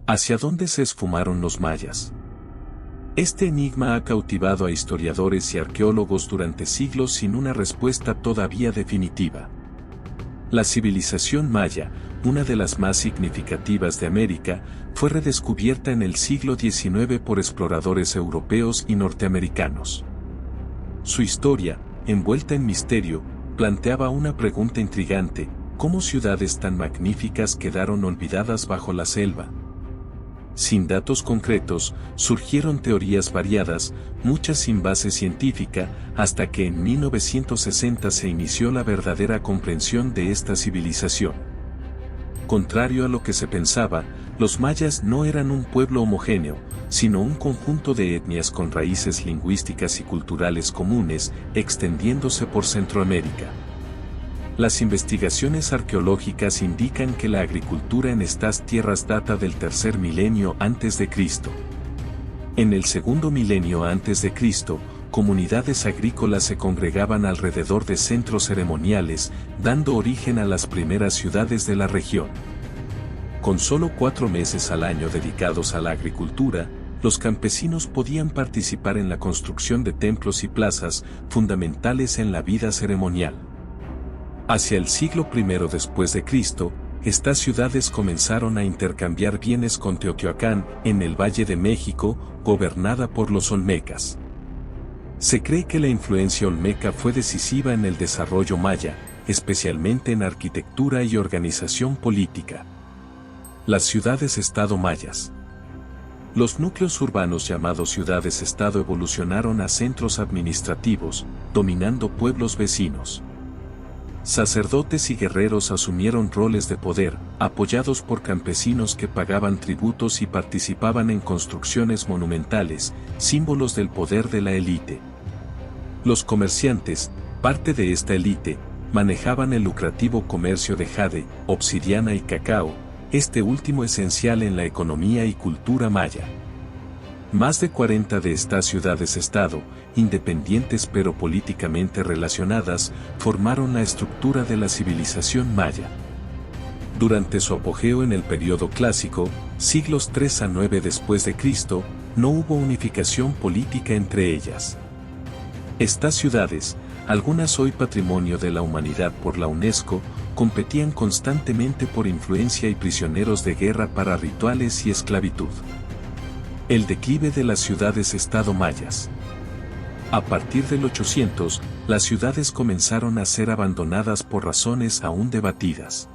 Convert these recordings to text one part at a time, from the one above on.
¿Hacia dónde se esfumaron los mayas? Este enigma ha cautivado a historiadores y arqueólogos durante siglos sin una respuesta todavía definitiva. La civilización maya, una de las más significativas de América, fue redescubierta en el siglo XIX por exploradores europeos y norteamericanos. Su historia, envuelta en misterio, planteaba una pregunta intrigante: ¿cómo ciudades tan magníficas quedaron olvidadas bajo la selva? Sin datos concretos, surgieron teorías variadas, muchas sin base científica, hasta que en 1960 se inició la verdadera comprensión de esta civilización. Contrario a lo que se pensaba, los mayas no eran un pueblo homogéneo, sino un conjunto de etnias con raíces lingüísticas y culturales comunes, extendiéndose por Centroamérica. Las investigaciones arqueológicas indican que la agricultura en estas tierras data del tercer milenio antes de Cristo. En el segundo milenio antes de Cristo, comunidades agrícolas se congregaban alrededor de centros ceremoniales, dando origen a las primeras ciudades de la región. Con solo 4 meses al año dedicados a la agricultura, los campesinos podían participar en la construcción de templos y plazas, fundamentales en la vida ceremonial. Hacia el siglo I después de Cristo, estas ciudades comenzaron a intercambiar bienes con Teotihuacán, en el Valle de México, gobernada por los olmecas. Se cree que la influencia olmeca fue decisiva en el desarrollo maya, especialmente en arquitectura y organización política. Las ciudades-estado mayas. Los núcleos urbanos llamados ciudades-estado evolucionaron a centros administrativos, dominando pueblos vecinos. Sacerdotes y guerreros asumieron roles de poder, apoyados por campesinos que pagaban tributos y participaban en construcciones monumentales, símbolos del poder de la élite. Los comerciantes, parte de esta élite, manejaban el lucrativo comercio de jade, obsidiana y cacao, este último esencial en la economía y cultura maya. Más de 40 de estas ciudades-estado, independientes pero políticamente relacionadas, formaron la estructura de la civilización maya. Durante su apogeo en el período clásico, siglos 3 a 9 después de Cristo, no hubo unificación política entre ellas. Estas ciudades, algunas hoy patrimonio de la humanidad por la UNESCO, competían constantemente por influencia y prisioneros de guerra para rituales y esclavitud. El declive de las ciudades-estado mayas. A partir del 800, las ciudades comenzaron a ser abandonadas por razones aún debatidas.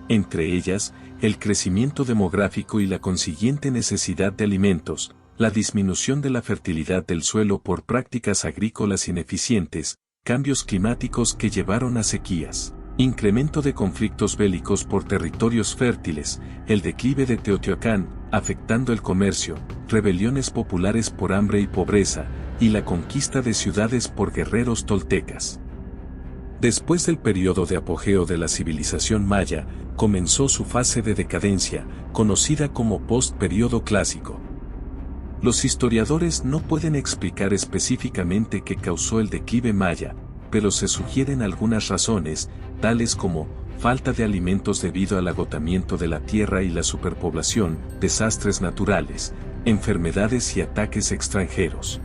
Entre ellas, el crecimiento demográfico y la consiguiente necesidad de alimentos, la disminución de la fertilidad del suelo por prácticas agrícolas ineficientes, cambios climáticos que llevaron a sequías, incremento de conflictos bélicos por territorios fértiles, el declive de Teotihuacán, afectando el comercio, rebeliones populares por hambre y pobreza, y la conquista de ciudades por guerreros toltecas. Después del periodo de apogeo de la civilización maya, comenzó su fase de decadencia, conocida como post-período clásico. Los historiadores no pueden explicar específicamente qué causó el declive maya, pero se sugieren algunas razones, tales como falta de alimentos debido al agotamiento de la tierra y la superpoblación, desastres naturales, enfermedades y ataques extranjeros.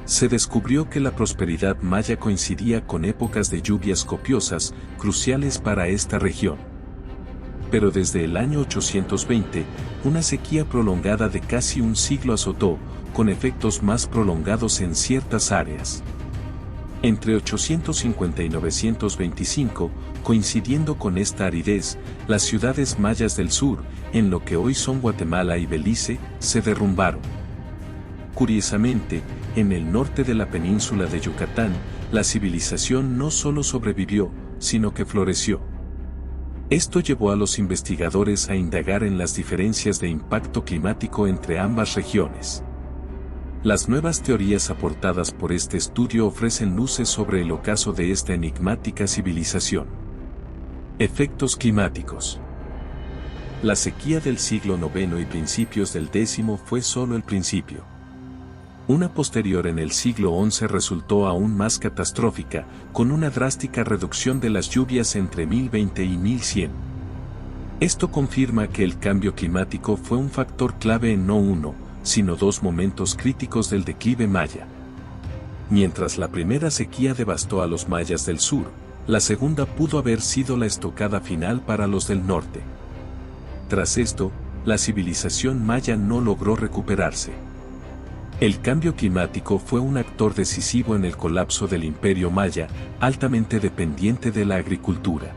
Se descubrió que la prosperidad maya coincidía con épocas de lluvias copiosas, cruciales para esta región. Pero desde el año 820, una sequía prolongada de casi un siglo azotó, con efectos más prolongados en ciertas áreas. Entre 850 y 925, coincidiendo con esta aridez, las ciudades mayas del sur, en lo que hoy son Guatemala y Belice, se derrumbaron. Curiosamente, en el norte de la península de Yucatán, la civilización no solo sobrevivió, sino que floreció. Esto llevó a los investigadores a indagar en las diferencias de impacto climático entre ambas regiones. Las nuevas teorías aportadas por este estudio ofrecen luces sobre el ocaso de esta enigmática civilización. Efectos climáticos. La sequía del siglo IX y principios del X fue solo el principio. Una posterior en el siglo XI resultó aún más catastrófica, con una drástica reducción de las lluvias entre 1020 y 1100. Esto confirma que el cambio climático fue un factor clave en no uno, sino dos momentos críticos del declive maya. Mientras la primera sequía devastó a los mayas del sur, la segunda pudo haber sido la estocada final para los del norte. Tras esto, la civilización maya no logró recuperarse. El cambio climático fue un actor decisivo en el colapso del imperio maya, altamente dependiente de la agricultura.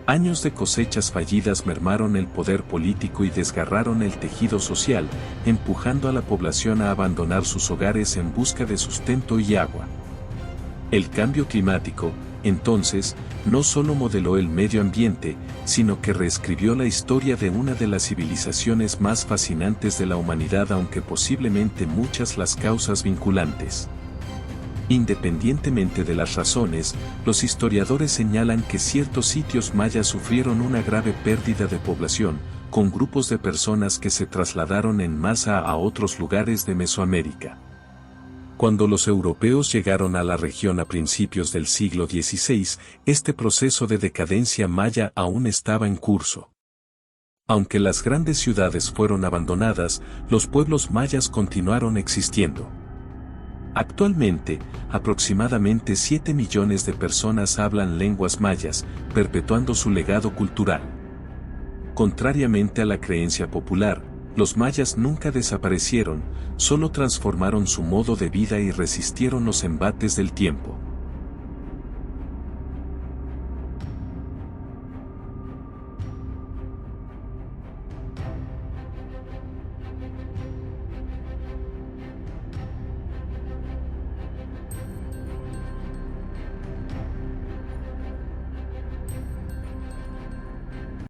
Años de cosechas fallidas mermaron el poder político y desgarraron el tejido social, empujando a la población a abandonar sus hogares en busca de sustento y agua. El cambio climático, entonces, no solo modeló el medio ambiente, sino que reescribió la historia de una de las civilizaciones más fascinantes de la humanidad, aunque posiblemente muchas las causas vinculantes. Independientemente de las razones, los historiadores señalan que ciertos sitios mayas sufrieron una grave pérdida de población, con grupos de personas que se trasladaron en masa a otros lugares de Mesoamérica. Cuando los europeos llegaron a la región a principios del siglo XVI, este proceso de decadencia maya aún estaba en curso. Aunque las grandes ciudades fueron abandonadas, los pueblos mayas continuaron existiendo. Actualmente, aproximadamente 7 millones de personas hablan lenguas mayas, perpetuando su legado cultural. Contrariamente a la creencia popular, los mayas nunca desaparecieron, solo transformaron su modo de vida y resistieron los embates del tiempo.